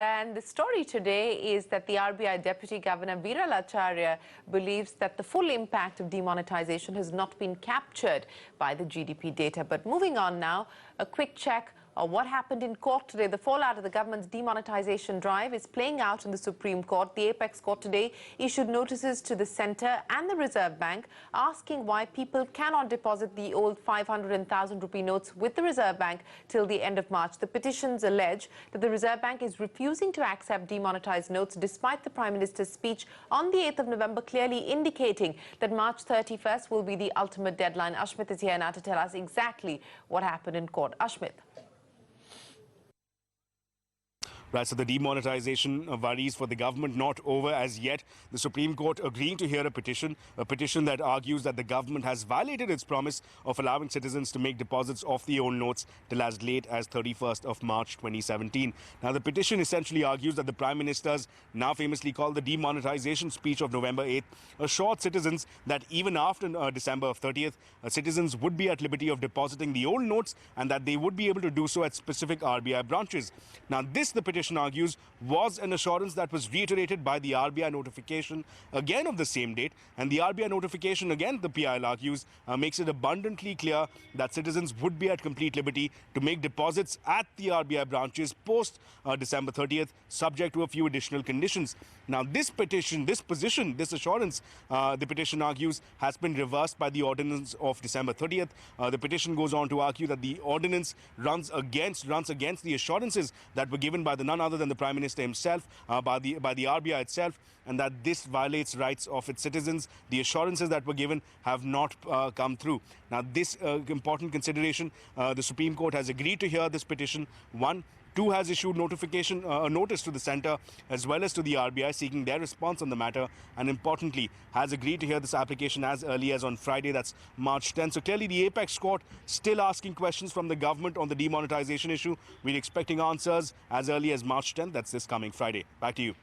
And the story today is that the RBI Deputy Governor Viral Acharya believes that the full impact of demonetization has not been captured by the GDP data. But moving on now, a quick check of what happened in court today. The fallout of the government's demonetization drive is playing out in the Supreme Court. The Apex Court today issued notices to the Centre and the Reserve Bank asking why people cannot deposit the old 500 and 1,000 rupee notes with the Reserve Bank till the end of March. The petitions allege that the Reserve Bank is refusing to accept demonetized notes despite the Prime Minister's speech on the 8th of November clearly indicating that March 31st will be the ultimate deadline. Ashmit is here now to tell us exactly what happened in court. Ashmit. Right, so the demonetization worries for the government not over as yet. The Supreme Court agreeing to hear a petition that argues that the government has violated its promise of allowing citizens to make deposits of the old notes till as late as 31st of March 2017. Now, the petition essentially argues that the Prime Minister's now famously called the demonetization speech of November 8th assured citizens that even after December 30th, citizens would be at liberty of depositing the old notes and that they would be able to do so at specific RBI branches. Now, this, the petition argues, was an assurance that was reiterated by the RBI notification again of the same date. And the RBI notification, again, the PIL argues, makes it abundantly clear that citizens would be at complete liberty to make deposits at the RBI branches post December 30th, subject to a few additional conditions. Now, this petition, this position, this assurance, the petition argues, has been reversed by the ordinance of December 30th. The petition goes on to argue that the ordinance runs against the assurances that were given by none other than the Prime Minister himself, by the RBI itself, and that this violates rights of its citizens. The assurances that were given have not come through. Now, this important consideration, the Supreme Court has agreed to hear this petition. Two, has issued a notice to the Centre as well as to the RBI seeking their response on the matter, and importantly has agreed to hear this application as early as on Friday, that's March 10th. So clearly the Apex Court still asking questions from the government on the demonetization issue. We're expecting answers as early as March 10th. That's this coming Friday. Back to you.